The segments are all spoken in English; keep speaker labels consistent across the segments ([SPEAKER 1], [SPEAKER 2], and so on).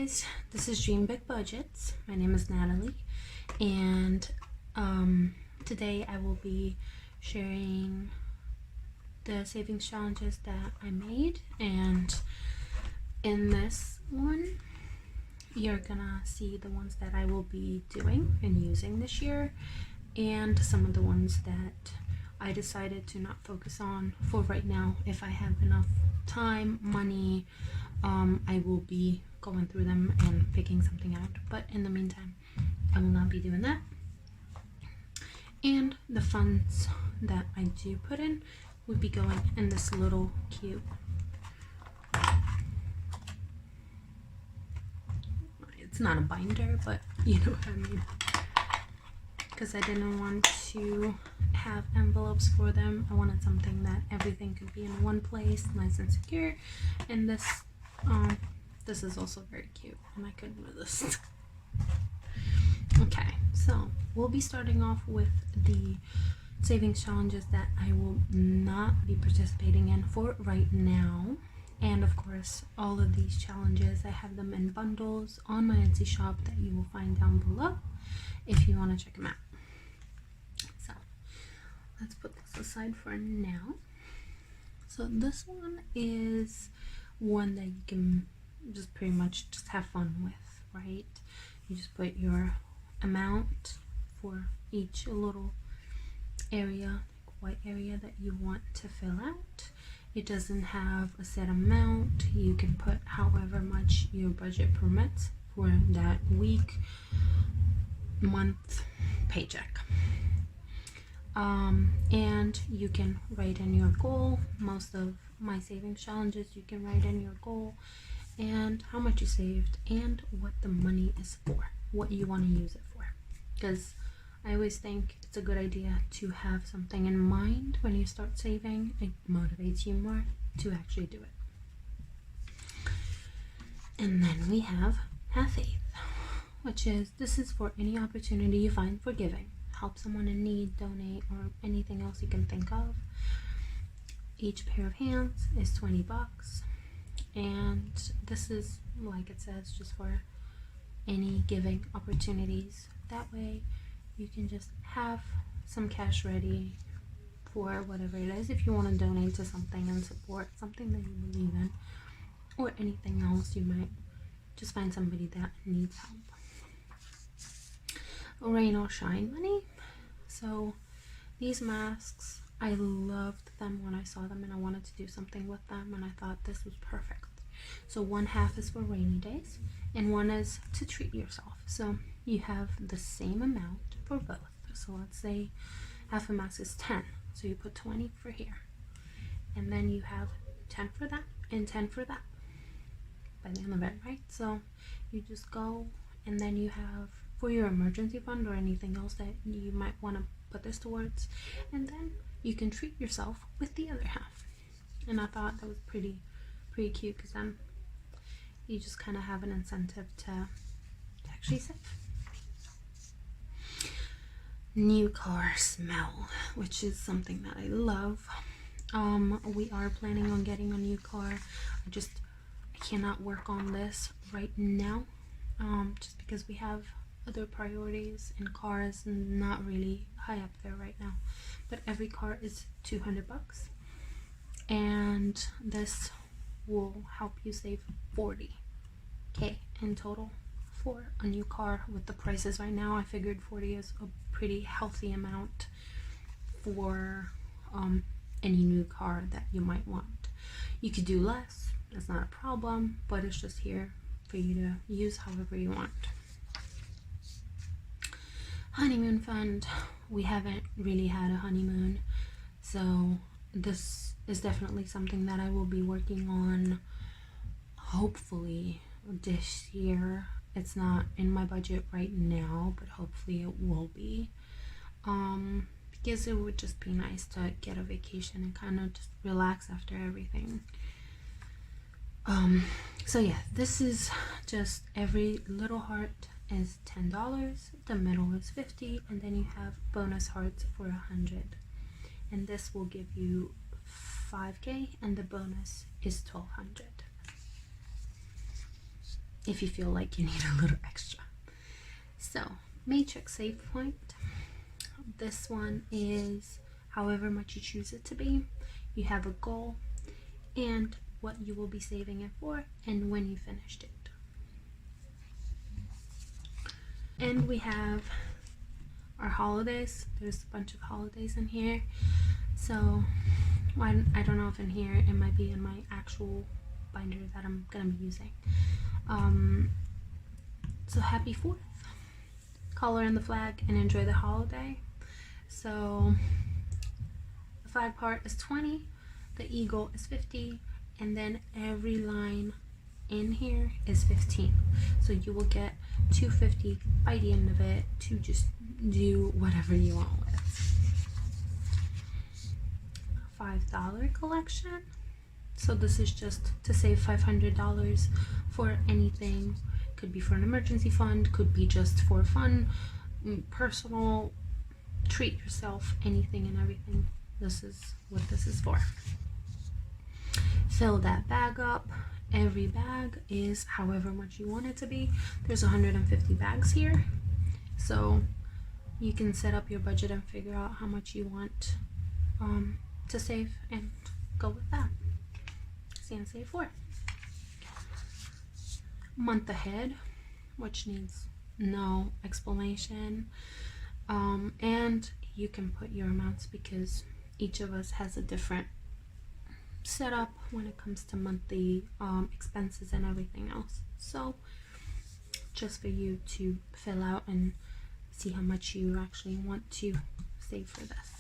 [SPEAKER 1] guys, this is Dream Big Budgets. My name is Natalie, and today I will be sharing the savings challenges that I made, and in this one you're gonna see the ones that I will be doing and using this year, and some of the ones that I decided to not focus on for right now. If I have enough time, money, I will be going through them and picking something out, but in the meantime I will not be doing that. And the funds that I do put in would be going in this little cute, it's not a binder, but you know what I mean, because I didn't want to have envelopes for them. I wanted something that everything could be in one place, nice and secure. And this is also very cute, and I couldn't resist. Okay, so we'll be starting off with the savings challenges that I will not be participating in for right now. And of course, all of these challenges, I have them in bundles on my Etsy shop that you will find down below if you want to check them out. So let's put this aside for now. So this one is one that you can just pretty much just have fun with, right? You just put your amount for each little area, white area that you want to fill out. It doesn't have a set amount. You can put however much your budget permits for that week, month, paycheck. And you can write in your goal. Most of my savings challenges, you can write in your goal and how much you saved and what the money is for, what you want to use it for. Because I always think it's a good idea to have something in mind when you start saving. It motivates you more to actually do it. And then we have faith, which is, this is for any opportunity you find for giving. Help someone in need, donate, or anything else you can think of. Each pair of hands is $20, and this is, like it says, just for any giving opportunities. That way you can just have some cash ready for whatever it is. If you want to donate to something and support something that you believe in, or anything else, you might just find somebody that needs help. Rain or shine money. So these masks, I loved them when I saw them, and I wanted to do something with them, and I thought this was perfect. So one half is for rainy days and one is to treat yourself. So you have the same amount for both. So let's say half a mask is 10, so you put 20 for here, and then you have 10 for that and 10 for that by the end of it, right? So you just go, and then you have for your emergency fund or anything else that you might want to put this towards, and then you can treat yourself with the other half. And I thought that was pretty cute, because then you just kind of have an incentive to actually save. New car smell, which is something that I love. We are planning on getting a new car. I cannot work on this right now, just because we have other priorities, and cars not really high up there right now. But every car is $200, and this will help you save $40K in total for a new car. With the prices right now, I figured 40 is a pretty healthy amount for any new car that you might want. You could do less, that's not a problem, but it's just here for you to use however you want. Honeymoon fund. We haven't really had a honeymoon, so this is definitely something that I will be working on hopefully this year. It's not in my budget right now, but hopefully it will be, because it would just be nice to get a vacation and kind of just relax after everything. So yeah, this is just every little heart is $10, the middle is $50, and then you have bonus hearts for $100, and this will give you $5K, and the bonus is $1,200. if you feel like you need a little extra. So matrix save point, this one is however much you choose it to be. You have a goal and what you will be saving it for and when you finished it. And we have our holidays. There's a bunch of holidays in here. So I don't know if in here it might be in my actual binder that I'm gonna be using. So happy 4th, color in the flag and enjoy the holiday. So the flag part is 20, the eagle is 50, and then every line in here is 15. So you will get 250 by the end of it to just do whatever you want with. $5 collection. So this is just to save $500 for anything. Could be for an emergency fund, could be just for fun, personal, treat yourself, anything and everything. This is what this is for. Fill that bag up. Every bag is however much you want it to be. There's 150 bags here, so you can set up your budget and figure out how much you want to save and go with that. Save 4. Month ahead, which needs no explanation, and you can put your amounts because each of us has a different setup when it comes to monthly expenses and everything else. So just for you to fill out and see how much you actually want to save for this.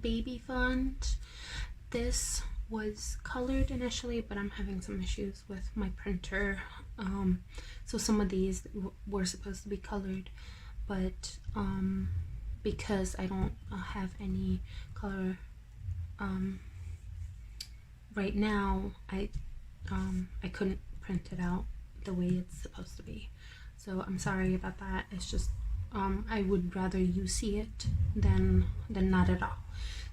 [SPEAKER 1] Baby fund. This was colored initially, but I'm having some issues with my printer. So some of these were supposed to be colored, but because I don't have any color right now, I couldn't print it out the way it's supposed to be. So I'm sorry about that. It's just I would rather you see it than not at all.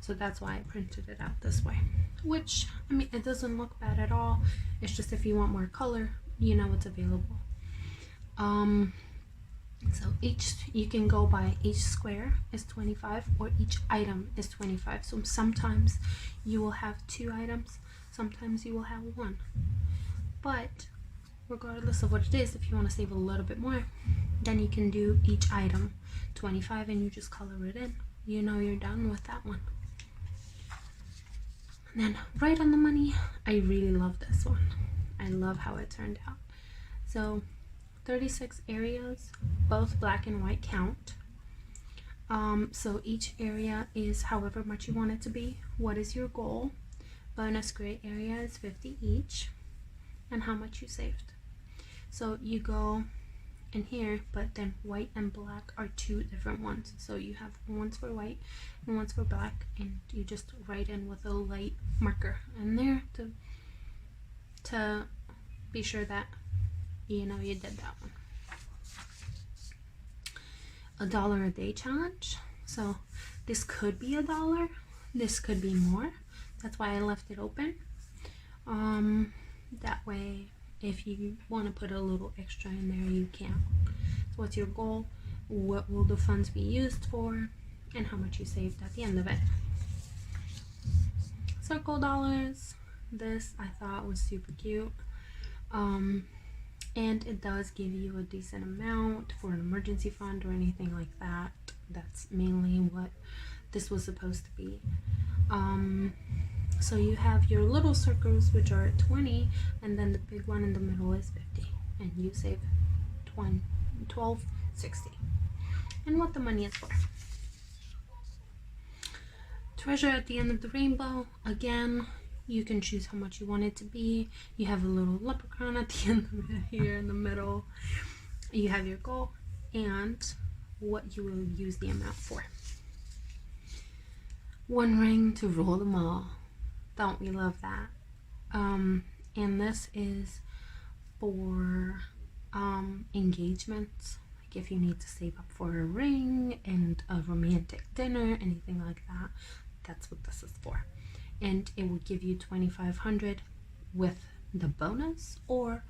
[SPEAKER 1] So that's why I printed it out this way, which, I mean, it doesn't look bad at all. It's just if you want more color, you know it's available. So you can go by each square is 25 or each item is 25. So sometimes you will have 2 items, sometimes you will have 1. But regardless of what it is, if you want to save a little bit more, then you can do each item 25 and you just color it in. You know you're done with that one. And then right on the money, I really love this one. I love how it turned out. So 36 areas, both black and white count. So each area is however much you want it to be. What is your goal? Bonus gray area is 50 each, and how much you saved. So you go in here, but then white and black are 2 different ones. So you have one's for white and one's for black, and you just write in with a light marker in there to be sure that you know you did that one. $1 a day challenge. So this could be $1, this could be more. That's why I left it open. That way, if you want to put a little extra in there, you can. So what's your goal? What will the funds be used for? And how much you saved at the end of it. Circle dollars. This I thought was super cute. And it does give you a decent amount for an emergency fund or anything like that. That's mainly what this was supposed to be. So you have your little circles, which are 20, and then the big one in the middle is 50, and you save $12.60. And what the money is for. Treasure at the end of the rainbow. Again, you can choose how much you want it to be. You have a little leprechaun at the end of it here in the middle. You have your goal and what you will use the amount for. 1 ring to rule them all. Don't we love that? And this is for engagements. Like if you need to save up for a ring and a romantic dinner, anything like that, that's what this is for. And it will give you $2,500 with the bonus, or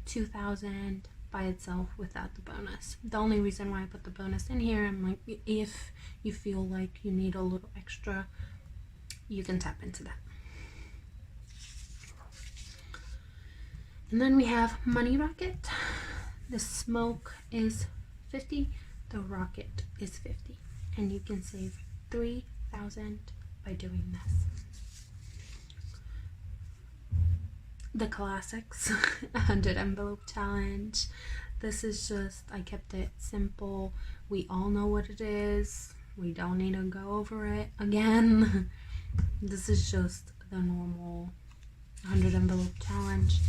[SPEAKER 1] 2,000 by itself without the bonus. The only reason why I put the bonus in here, I'm like, if you feel like you need a little extra, you can tap into that. And then we have Money Rocket. The smoke is 50, the rocket is 50, and you can save 3,000 by doing this. The classics, 100 envelope challenge. This is just, I kept it simple. We all know what it is. We don't need to go over it again. This is just the normal 100 envelope challenge.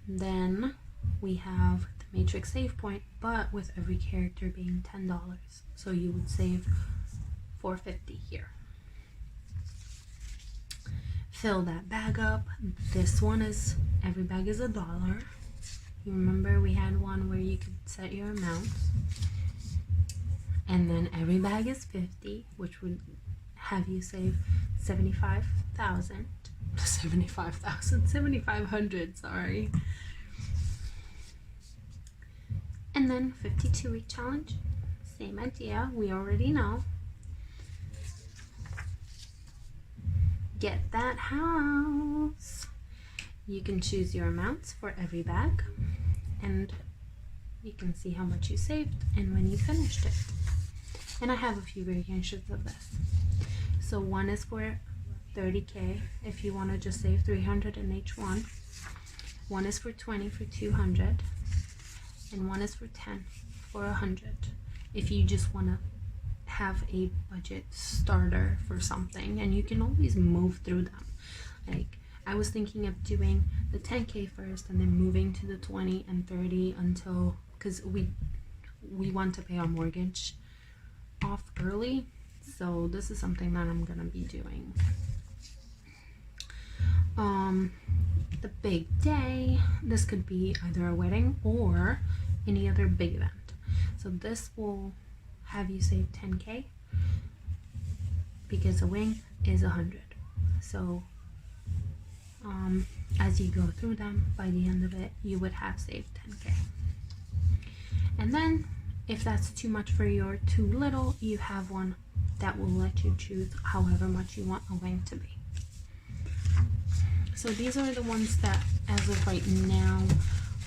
[SPEAKER 1] Then we have the Matrix save point, but with every character being $10. So you would save $4.50 here. Fill that bag up. This one is, every bag is $1. You remember we had one where you could set your amounts. And then every bag is 50, which would have you save 75,000. 7,500, sorry. And then 52-week challenge, same idea, we already know. Get that house. You can choose your amounts for every bag, and you can see how much you saved and when you finished it. And I have a few variations of this. So one is for 30K if you want to just save 300 in each one. One is for 20 for 200, and one is for 10 for 100 if you just want to have a budget starter for something, and you can always move through them. Like, I was thinking of doing the 10K first and then moving to the 20 and 30 until, because we want to pay our mortgage off early, so this is something that I'm gonna be doing. The big day, this could be either a wedding or any other big event. So this will have you save 10K because a wing is 100. So as you go through them, by the end of it, you would have saved 10K. And then if that's too much for you or too little, you have one that will let you choose however much you want a wing to be. So these are the ones that, as of right now,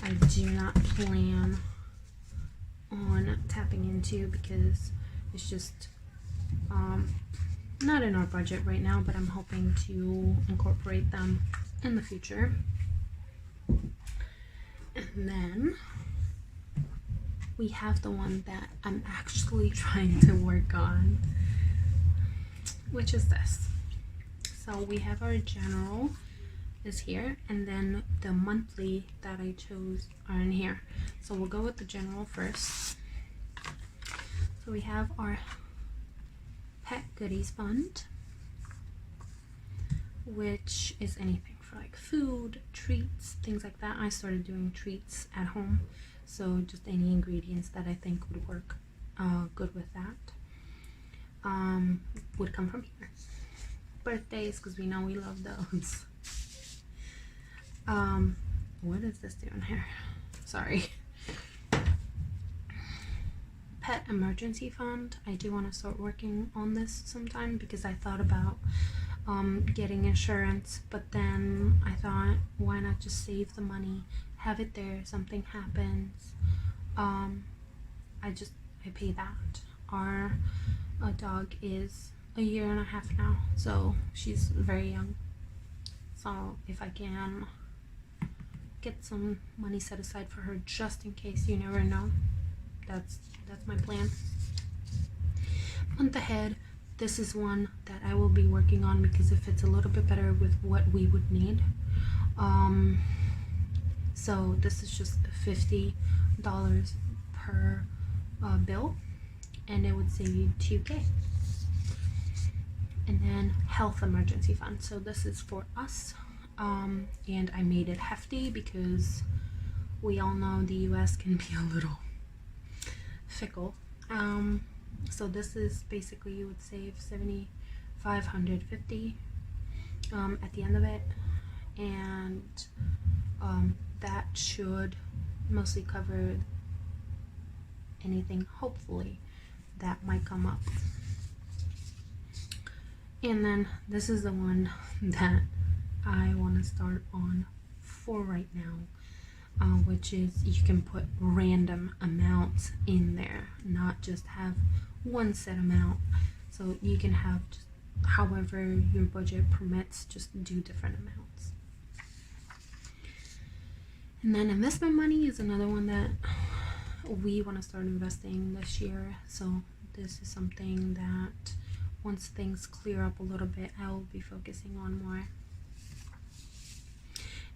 [SPEAKER 1] I do not plan on tapping into because it's just not in our budget right now, but I'm hoping to incorporate them in the future. And then we have the one that I'm actually trying to work on, which is this. So we have our general is here, and then the monthly that I chose are in here. So we'll go with the general first. So we have our pet goodies fund, which is anything for like food, treats, things like that. I started doing treats at home, so just any ingredients that I think would work good with that would come from here. Birthdays, because we know we love those. What is this doing here? Sorry. Pet emergency fund. I do want to start working on this sometime because I thought about getting insurance, but then I thought, why not just save the money, have it there, something happens, I pay that. Our dog is a year and a half now, so she's very young, so if I can get some money set aside for her just in case, you never know, that's my plan. Month ahead, this is one that I will be working on because it fits a little bit better with what we would need. So this is just $50 per bill, and it would save you 2K. And then health emergency fund. So this is for us, and I made it hefty because we all know the US can be a little fickle. So this is basically, you would save $7,550 at the end of it, and that should mostly cover anything, hopefully, that might come up. And then this is the one that I want to start on for right now, which is you can put random amounts in there, not just have one set amount. So you can have just however your budget permits, just do different amounts. And then investment money is another one that we want to start investing this year. So this is something that once things clear up a little bit, I will be focusing on more.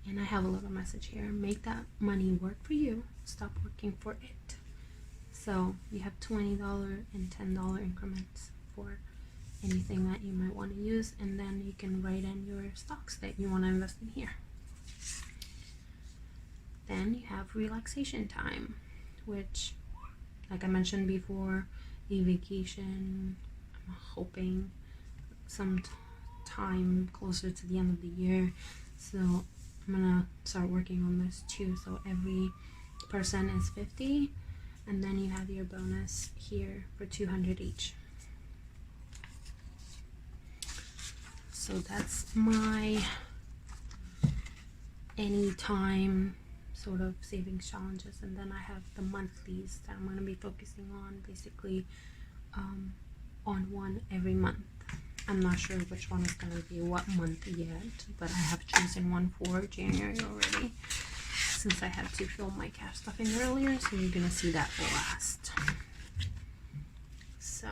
[SPEAKER 1] And I have a little message here. Make that money work for you. Stop working for it. So you have $20 and $10 increments for anything that you might want to use, and then you can write in your stocks that you want to invest in here. Then you have relaxation time, which, like I mentioned before, a vacation. I'm hoping some time closer to the end of the year, so I'm gonna start working on this too. So every person is $50, and then you have your bonus here for $200 each. So that's my anytime sort of savings challenges, and then I have the monthlies that I'm going to be focusing on, basically on one every month. I'm not sure which one is going to be what month yet, but I have chosen one for January already, since I had to film my cash stuffing earlier, so you're going to see that last. So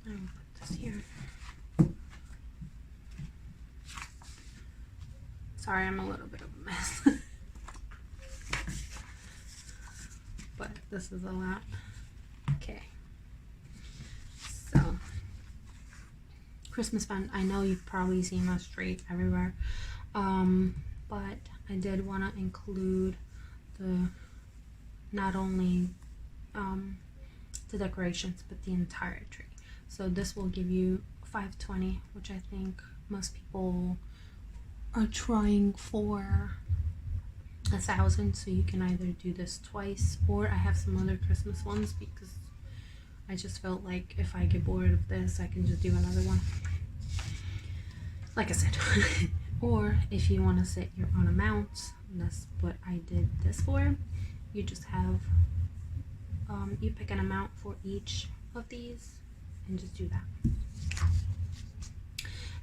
[SPEAKER 1] I will put this here. Sorry, I'm a little bit of a mess. But this is a lot. Okay. So, Christmas fund. I know you've probably seen that straight everywhere. But I did want to include the not only the decorations, but the entire tree. So this will give you $520, which I think most people are trying for $1,000. So you can either do this twice, or I have some other Christmas ones because I just felt like if I get bored of this, I can just do another one, like I said. Or if you want to set your own amounts, that's what I did this for. You just have you pick an amount for each of these and just do that.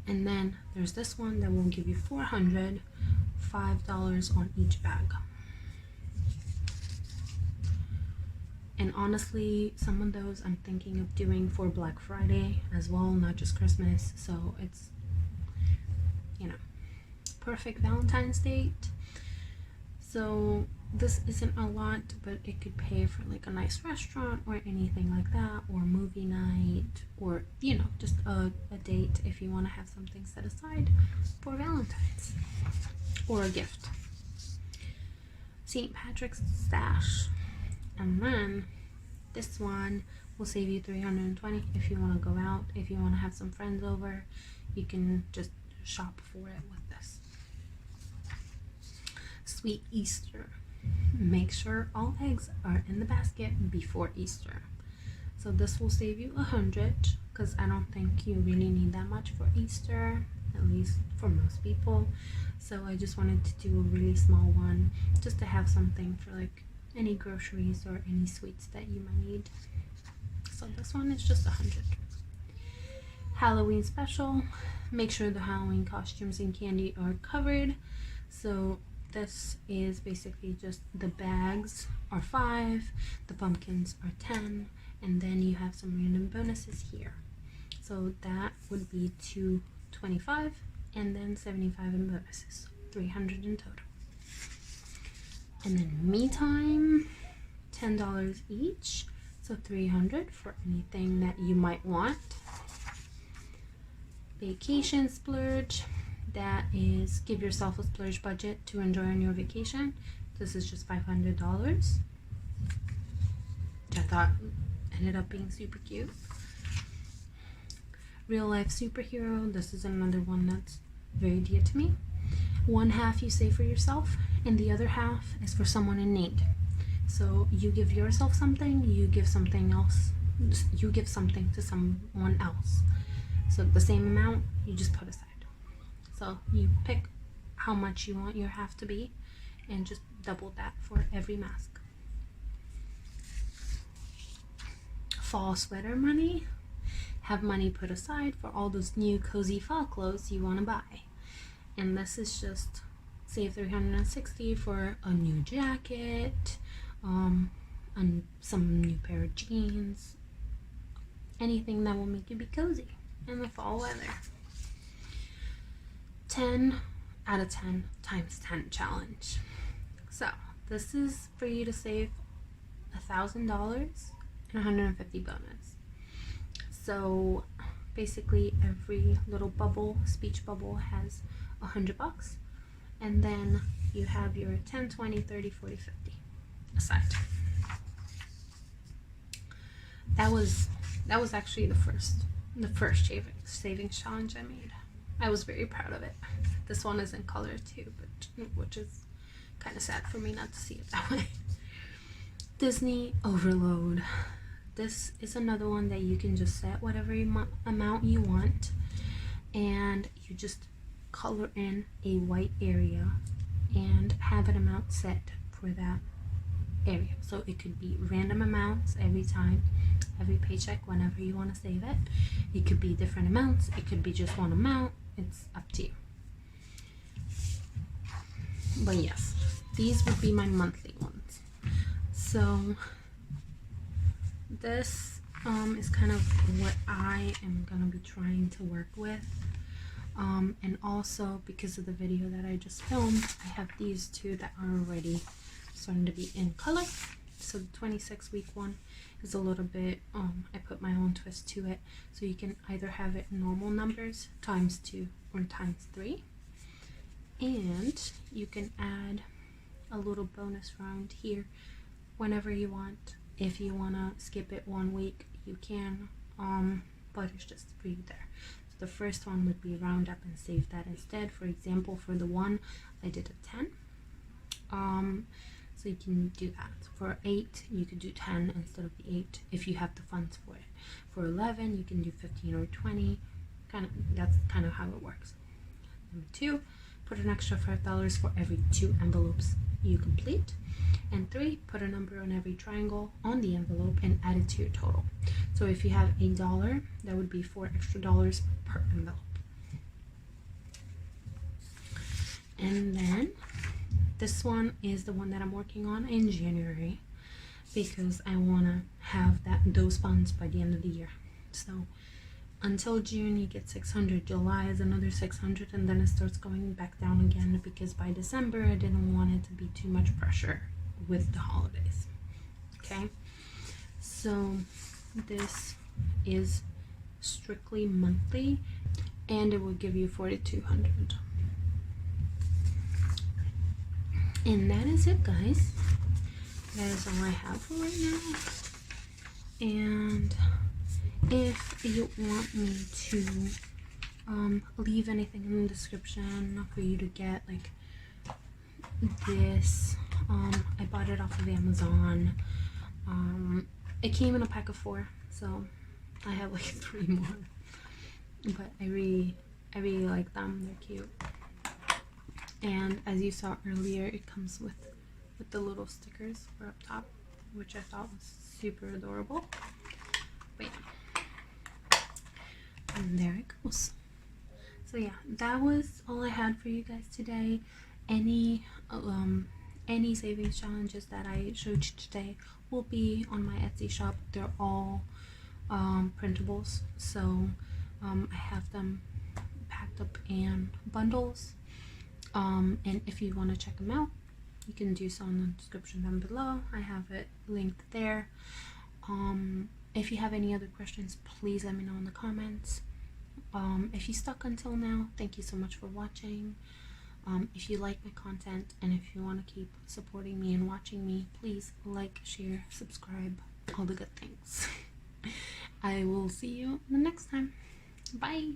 [SPEAKER 1] And then there's this one that will give you $405 on each bag. And honestly, some of those I'm thinking of doing for Black Friday as well, not just Christmas. So it's, you know, perfect Valentine's date. So this isn't a lot, but it could pay for like a nice restaurant or anything like that, or movie night, or, you know, just a date if you want to have something set aside for Valentine's, or a gift. St. Patrick's stash. And then this one will save you $320 if you want to go out. If you want to have some friends over, you can just shop for it with this. Sweet Easter. Make sure all eggs are in the basket before Easter. So this will save you $100, because I don't think you really need that much for Easter, at least for most people. So I just wanted to do a really small one, just to have something for like any groceries or any sweets that you might need. So this one is just $100. Halloween special. Make sure the Halloween costumes and candy are covered. So this is basically just the bags are $5, the pumpkins are $10, and then you have some random bonuses here. So that would be $225, and then $75 in bonuses, $300 in total. And then me time, $10 each, so $300 for anything that you might want. Vacation splurge. That is, give yourself a splurge budget to enjoy on your vacation. This is just $500, which I thought ended up being super cute. real life superhero. This is another one that's very dear to me. One half you save for yourself, and the other half is for someone in need. So you give yourself something, you give something else, you give something to someone else. So the same amount you just put aside. So you pick how much you want your half to be and just double that for every mask. Fall sweater money. Have money put aside for all those new cozy fall clothes you want to buy. And this is just save $360 for a new jacket, and some new pair of jeans, anything that will make you be cozy in the fall weather. 10 out of 10 times 10 challenge. So this is for you to save $1,000 and 150 bonus. So basically every little bubble, speech bubble, has $100, and then you have your 10, 20, 30, 40, 50 aside. That was actually the first savings challenge I made. I was very proud of it. This one is in color too, but which is kind of sad for me not to see it that way. Disney overload. This is another one that you can just set whatever amount you want, and you just color in a white area and have an amount set for that area. So it could be random amounts every time, every paycheck, whenever you want to save it. It could be different amounts, it could be just one amount. It's up to you. But yes, these would be my monthly ones. So this is kind of what I am gonna be trying to work with, and also because of the video that I just filmed, I have these two that are already starting to be in color. So the 26-week one is a little bit, I put my own twist to it, so you can either have it normal numbers times 2 or times 3, and you can add a little bonus round here whenever you want. If you want to skip it 1 week, you can, but it's just for you there. So the first one would be round up and save that instead. For example, for the 1, I did a 10. So you can do that. For 8, you could do 10 instead of the 8 if you have the funds for it. For 11, you can do 15 or 20. That's kind of how it works. Number 2, put an extra $5 for every 2 envelopes you complete. And 3, put a number on every triangle on the envelope and add it to your total. So if you have $1, that would be $4 extra per envelope. And then this one is the one that I'm working on in January, because I want to have those funds by the end of the year. So until June you get 600, July is another 600, and then it starts going back down again, because by December I didn't want it to be too much pressure with the holidays. Okay, so this is strictly monthly, and it will give you 4,200. And that is it, guys. That is all I have for right now. And if you want me to leave anything in the description for you to get, like this, I bought it off of Amazon. It came in a pack of 4, so I have like 3 more. But I really like them. They're cute. And as you saw earlier, it comes with the little stickers for up top, which I thought was super adorable. But yeah, and there it goes. So yeah, that was all I had for you guys today. Any savings challenges that I showed you today will be on my Etsy shop. They're all printables, so I have them packed up in bundles. And if you want to check them out, you can do so in the description down below. I have it linked there. If you have any other questions, please let me know in the comments. If you stuck until now, thank you so much for watching. If you like my content, and if you want to keep supporting me and watching me, please like, share, subscribe, all the good things. I will see you the next time. Bye.